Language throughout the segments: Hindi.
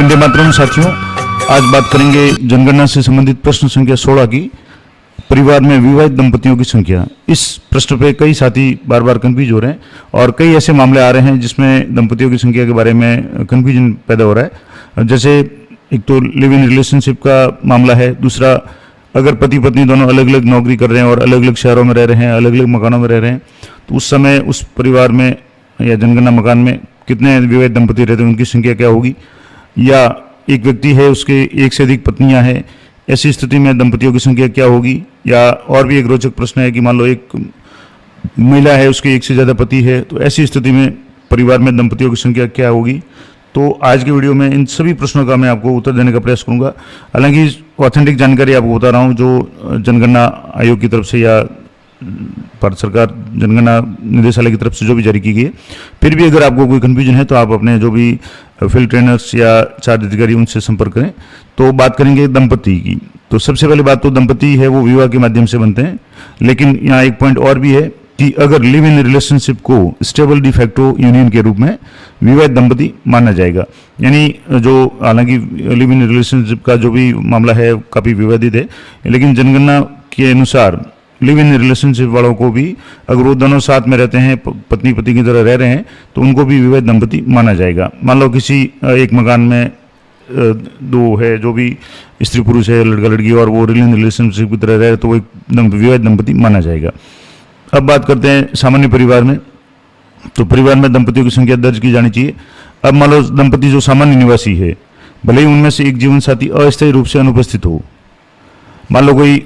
वंदे मातरम साथियों, आज बात करेंगे जनगणना से संबंधित प्रश्न संख्या 16 की। परिवार में विवाहित दंपतियों की संख्या। इस प्रश्न पे कई साथी बार बार कंफ्यूज हो रहे हैं और कई ऐसे मामले आ रहे हैं जिसमें दंपतियों की संख्या के बारे में कंफ्यूजन पैदा हो रहा है। जैसे एक तो लिव इन रिलेशनशिप का मामला है, दूसरा अगर पति पत्नी दोनों अलग अलग नौकरी कर रहे हैं और अलग अलग शहरों में रह रहे हैं, अलग अलग मकानों में रह रहे हैं, तो उस समय उस परिवार में या जनगणना मकान में कितने विवाहित दंपति रहते हैं, उनकी संख्या क्या होगी। या एक व्यक्ति है, उसके एक से अधिक पत्नियां हैं, ऐसी स्थिति में दंपतियों की संख्या क्या होगी। या और भी एक रोचक प्रश्न है कि मान लो एक महिला है, उसके एक से ज़्यादा पति है, तो ऐसी स्थिति में परिवार में दंपतियों की संख्या क्या होगी। तो आज के वीडियो में इन सभी प्रश्नों का मैं आपको उत्तर देने का प्रयास करूंगा। हालांकि ऑथेंटिक जानकारी आपको बता रहा हूं जो जनगणना आयोग की तरफ से या भारत सरकार जनगणना निदेशालय की तरफ से जो भी जारी की गई है। फिर भी अगर आपको कोई कन्फ्यूजन है तो आप अपने जो भी फील्ड ट्रेनर्स या चार्ज अधिकारी उनसे संपर्क करें। तो बात करेंगे दंपति की। तो सबसे पहली बात तो दंपति है वो विवाह के माध्यम से बनते हैं, लेकिन यहाँ एक पॉइंट और भी है कि अगर लिव इन रिलेशनशिप को स्टेबल डी फैक्टो यूनियन के रूप में विवाहित दंपति माना जाएगा। यानी जो हालांकि लिव इन रिलेशनशिप का जो भी मामला है काफ़ी विवादित है, लेकिन जनगणना के अनुसार लिव इन रिलेशनशिप वालों को भी अगर वो दोनों साथ में रहते हैं, पत्नी पति की तरह रह रहे हैं, तो उनको भी विवाहित दंपति माना जाएगा। मान लो किसी एक मकान में दो है, जो भी स्त्री पुरुष है, लड़का लड़की, और वो लिव इन रिलेशनशिप की तरह रह रहे, तो वो एक विवाहित दंपति माना जाएगा। अब बात करते हैं सामान्य परिवार में। तो परिवार में दंपतियों की संख्या दर्ज की जानी चाहिए। अब मान लो दंपति जो सामान्य निवासी है, भले ही उनमें से एक जीवन साथी अस्थायी रूप से अनुपस्थित हो। मान लो कोई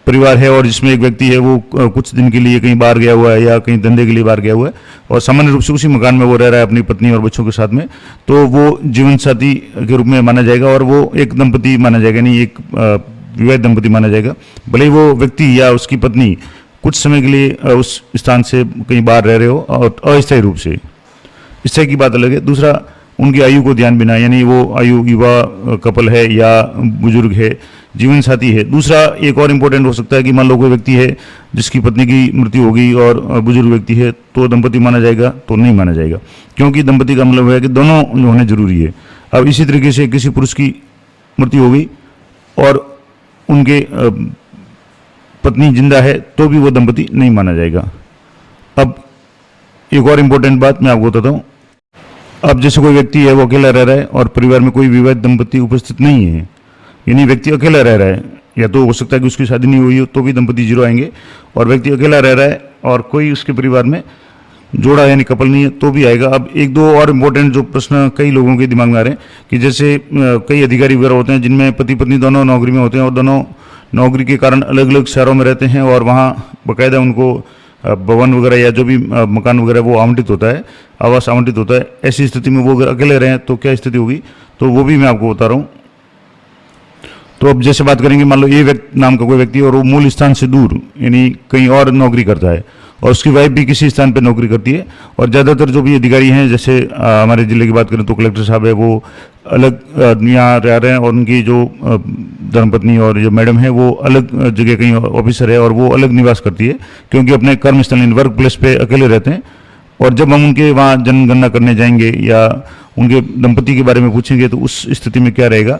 परिवार है और जिसमें एक व्यक्ति है वो कुछ दिन के लिए कहीं बाहर गया हुआ है या कहीं धंधे के लिए बाहर गया हुआ है और सामान्य रूप से उसी मकान में वो रह रहा है अपनी पत्नी और बच्चों के साथ में, तो वो जीवन साथी के रूप में माना जाएगा और वो एक दंपति माना जाएगा, नहीं एक विवाहित दंपति माना जाएगा। भले ही वो व्यक्ति या उसकी पत्नी कुछ समय के लिए उस स्थान से कहीं बाहर रह रहे हो और अस्थायी रूप से, स्थायी की बात अलग है। दूसरा, उनकी आयु को ध्यान बिना, यानी वो आयु युवा कपल है या बुजुर्ग है, जीवन साथी है। दूसरा एक और इम्पोर्टेंट हो सकता है कि मान लो कोई व्यक्ति है जिसकी पत्नी की मृत्यु हो गई और बुजुर्ग व्यक्ति है, तो दंपति माना जाएगा? तो नहीं माना जाएगा, क्योंकि दंपति का मतलब है कि दोनों होने जरूरी है। अब इसी तरीके से किसी पुरुष की मृत्यु हो गई और उनके पत्नी जिंदा है, तो भी वो दंपति नहीं माना जाएगा। अब एक और इम्पोर्टेंट बात मैं आपको बताता हूँ। अब जैसे कोई व्यक्ति है वो अकेला रह रहा है और परिवार में कोई विवाहित दंपति उपस्थित नहीं है, यानी व्यक्ति अकेला रह रहा है, या तो हो सकता है कि उसकी शादी नहीं हुई हो तो भी दंपति जीरो आएंगे, और व्यक्ति अकेला रह रहा है और कोई उसके परिवार में जोड़ा यानी कपल नहीं है तो भी आएगा। अब एक दो और इम्पोर्टेंट जो प्रश्न कई लोगों के दिमाग में आ रहे हैं कि जैसे कई अधिकारी वगैरह होते हैं जिनमें पति पत्नी दोनों नौकरी में होते हैं और दोनों नौकरी के कारण अलग अलग शहरों में रहते हैं और वहाँ बाकायदा उनको भवन वगैरह या जो भी मकान वगैरह वो आवंटित होता है, आवास आवंटित होता है। ऐसी स्थिति में वो अगर अकेले रहें तो क्या स्थिति होगी, तो वो भी मैं आपको बता रहा हूँ। तो अब जैसे बात करेंगे, मान लो ये नाम का कोई व्यक्ति और वो मूल स्थान से दूर यानी कहीं और नौकरी करता है और उसकी वाइफ भी किसी स्थान पर नौकरी करती है, और ज़्यादातर जो भी अधिकारी हैं, जैसे हमारे ज़िले की बात करें तो कलेक्टर साहब है, वो अलग यहाँ रह रहे हैं और उनकी जो धर्मपत्नी और जो मैडम है वो अलग जगह कहीं ऑफिसर है और वो अलग निवास करती है, क्योंकि अपने कर्मस्थल वर्क प्लेस पे अकेले रहते हैं। और जब हम उनके वहाँ जनगणना करने जाएंगे या उनके दंपति के बारे में पूछेंगे तो उस स्थिति में क्या रहेगा,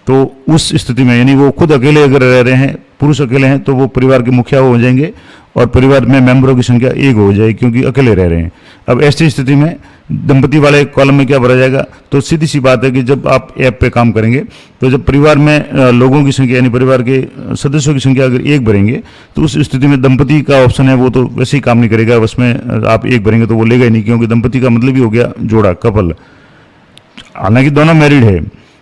तो उस स्थिति में यानी वो खुद अकेले अगर रह रहे हैं, पुरुष अकेले हैं, तो वो परिवार के मुखिया हो जाएंगे और परिवार में मेंबरों की संख्या एक हो जाएगी, क्योंकि अकेले रह रहे हैं। अब ऐसी स्थिति में दंपति वाले कॉलम में क्या भरा जाएगा, तो सीधी सी बात है कि जब आप ऐप पे काम करेंगे तो जब परिवार में लोगों की संख्या यानी परिवार के सदस्यों की संख्या अगर एक भरेंगे तो उस स्थिति में दंपति का ऑप्शन है वो तो वैसे ही काम नहीं करेगा, उसमें आप एक भरेंगे तो वो लेगा ही नहीं, क्योंकि दंपति का मतलब ही हो गया जोड़ा, कपल। हालांकि दोनों मैरिड है,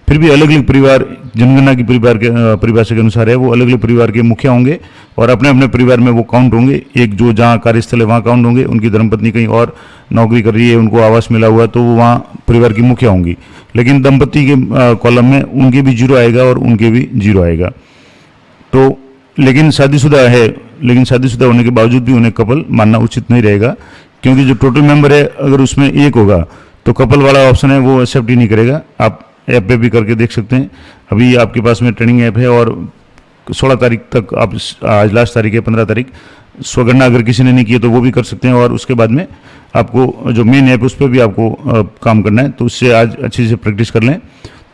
फिर भी अलग अलग परिवार जनगणना की परिवार के परिभाषा के अनुसार है वो अलग अलग परिवार के मुखिया होंगे और अपने अपने परिवार में वो काउंट होंगे। एक जो जहाँ कार्यस्थल है वहाँ काउंट होंगे, उनकी धर्मपत्नी कहीं और नौकरी कर रही है, उनको आवास मिला हुआ है, तो वो वहाँ परिवार की मुखिया होंगी। लेकिन दंपति के कॉलम में उनके भी जीरो आएगा और उनके भी जीरो आएगा। तो लेकिन शादीशुदा है, लेकिन शादीशुदा होने के बावजूद भी उन्हें कपल मानना उचित नहीं रहेगा, क्योंकि जो टोटल मेंबर है अगर उसमें एक होगा तो कपल वाला ऑप्शन है वो एक्सेप्ट ही नहीं करेगा। आप ऐप पे भी करके देख सकते हैं। अभी आपके पास में ट्रेनिंग ऐप है और 16 तारीख तक आप, आज लास्ट तारीख है 15 तारीख, स्वगणना अगर किसी ने नहीं की है तो वो भी कर सकते हैं, और उसके बाद में आपको जो मेन ऐप उस पर भी आपको काम करना है, तो उससे आज अच्छे से प्रैक्टिस कर लें।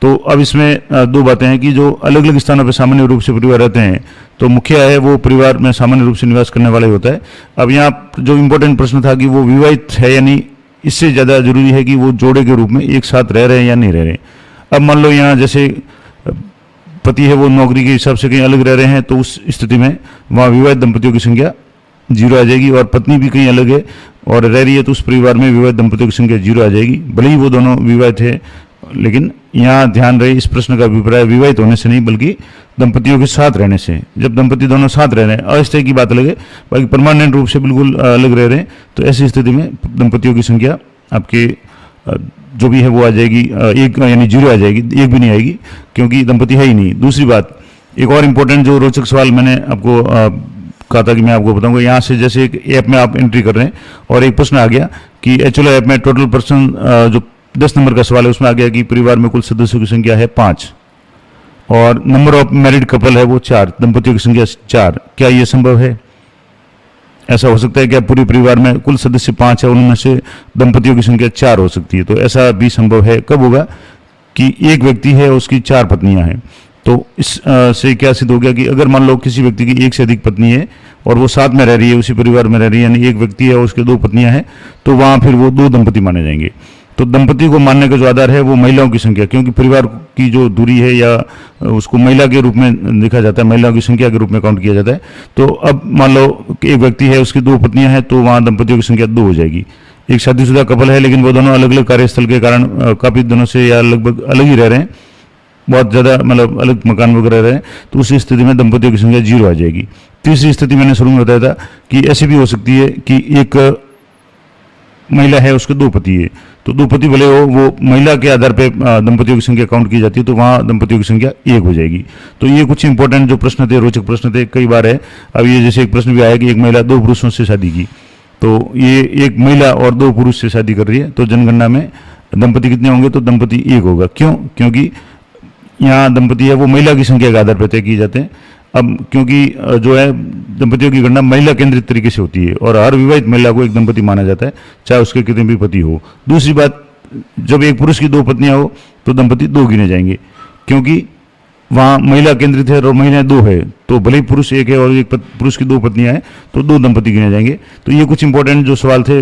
तो अब इसमें दो बातें हैं कि जो अलग अलग स्थानों पर सामान्य रूप से परिवार रहते हैं, तो मुखिया है वो परिवार में सामान्य रूप से निवास करने वाला ही होता है। अब यहाँ जो इम्पोर्टेंट प्रश्न था कि वो विवाहित है या नहीं, इससे ज़्यादा जरूरी है कि वो जोड़े के रूप में एक साथ रह रहे हैं या नहीं रह रहे हैं। अब मान लो यहाँ जैसे पति है वो नौकरी के हिसाब से कहीं अलग रह रहे हैं, तो उस स्थिति में वहाँ विवाहित दंपतियों की संख्या 0 आ जाएगी, और पत्नी भी कहीं अलग है और रह रही है तो उस परिवार में विवाहित दंपतियों की संख्या 0 आ जाएगी, भले ही वो दोनों विवाहित है। लेकिन यहाँ ध्यान रहे, इस प्रश्न का अभिप्राय विवाहित होने से नहीं बल्कि दंपतियों के साथ रहने से। जब दंपति दोनों साथ रह रहे हैं, अस्थायी की बात अलग है, बाकी परमानेंट रूप से बिल्कुल अलग रह रहे हैं, तो ऐसी स्थिति में दंपतियों की संख्या आपके जो भी है वो आ जाएगी एक, यानी 0 आ जाएगी, एक भी नहीं आएगी क्योंकि दंपति है ही नहीं। दूसरी बात, एक और इम्पोर्टेंट जो रोचक सवाल मैंने आपको कहा था कि मैं आपको बताऊंगा, यहाँ से जैसे एक ऐप में आप एंट्री कर रहे हैं और एक प्रश्न आ गया कि एचओएल ऐप में टोटल पर्सन जो 10 नंबर का सवाल है उसमें आ गया कि परिवार में कुल सदस्यों की संख्या है 5 और नंबर ऑफ मैरिड कपल है वो 4, दंपतियों की संख्या 4। क्या ये संभव है? ऐसा हो सकता है कि पूरे परिवार में कुल सदस्य 5 है, उनमें से दंपतियों की संख्या 4 हो सकती है। तो ऐसा भी संभव है। कब होगा? कि एक व्यक्ति है उसकी 4 पत्नियां हैं। तो इस से क्या सिद्ध हो गया कि अगर मान लो किसी व्यक्ति की एक से अधिक पत्नी है और वो साथ में रह रही है, उसी परिवार में रह रही है, यानी एक व्यक्ति है और उसके 2 पत्नियां हैं, तो वहां फिर वो 2 दंपति माने जाएंगे। तो दंपति को मानने का जो आधार है वो महिलाओं की संख्या, क्योंकि परिवार की जो दूरी है या उसको महिला के रूप में देखा जाता है, महिलाओं की संख्या के रूप में काउंट किया जाता है। तो अब मान लो एक व्यक्ति है उसकी 2 पत्नियां हैं, तो वहां दंपतियों की संख्या 2 हो जाएगी। एक शादीशुदा कपल है लेकिन वो दोनों अलग अलग कार्यस्थल के कारण काफी दिनों से या लगभग अलग ही रह रहे हैं, बहुत ज़्यादा मतलब अलग मकान वगैरह रहे हैं, तो उस स्थिति में दंपतियों की संख्या 0 आ जाएगी। तीसरी स्थिति मैंने शुरू में बताया था कि ऐसी भी हो सकती है कि एक महिला है उसके 2 पति है, तो 2 पति भले हो, वो महिला के आधार पे दंपतियों की संख्या काउंट की जाती है, तो वहाँ दंपतियों की संख्या 1 हो जाएगी। तो ये कुछ इंपॉर्टेंट जो प्रश्न थे, रोचक प्रश्न थे, कई बार है। अब ये जैसे एक प्रश्न भी आया कि एक महिला 2 पुरुषों से शादी की, तो ये एक महिला और 2 पुरुष से शादी कर रही है, तो जनगणना में दंपति कितने होंगे? तो दंपति 1 होगा। क्यों? क्योंकि यहाँ दंपति है वो महिला की संख्या के आधार पर तय किए जाते हैं। अब क्योंकि जो है दंपतियों की गणना महिला केंद्रित तरीके से होती है और हर विवाहित महिला को एक दंपति माना जाता है, चाहे उसके कितने भी पति हो। दूसरी बात, जब एक पुरुष की 2 पत्नियां हो तो दंपति 2 गिने जाएंगे, क्योंकि वहाँ महिला केंद्रित है और महिलाएं 2 है, तो भले ही पुरुष 1 है और एक पुरुष की 2 पत्नियां हैं तो 2 दंपति गिने जाएंगे। तो ये कुछ इंपॉर्टेंट जो सवाल थे,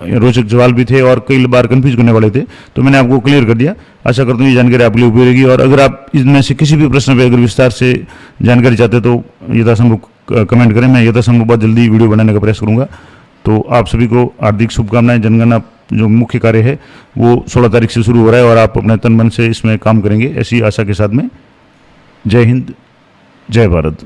रोचक सवाल भी थे और कई बार कंफ्यूज करने वाले थे, तो मैंने आपको क्लियर कर दिया। आशा करता हूँ ये जानकारी आपके लिए उपयोगी रहेगी, और अगर आप इनमें से किसी भी प्रश्न पर अगर विस्तार से जानकारी चाहते हैं तो यथासंभव कमेंट करें, मैं यथासंभव बहुत जल्दी वीडियो बनाने का प्रयास करूँगा। तो आप सभी को हार्दिक शुभकामनाएं। जनगणना जो मुख्य कार्य है वो 16 तारीख से शुरू हो रहा है और आप अपने तन मन से इसमें काम करेंगे, ऐसी आशा के साथ में। जय हिंद, जय भारत।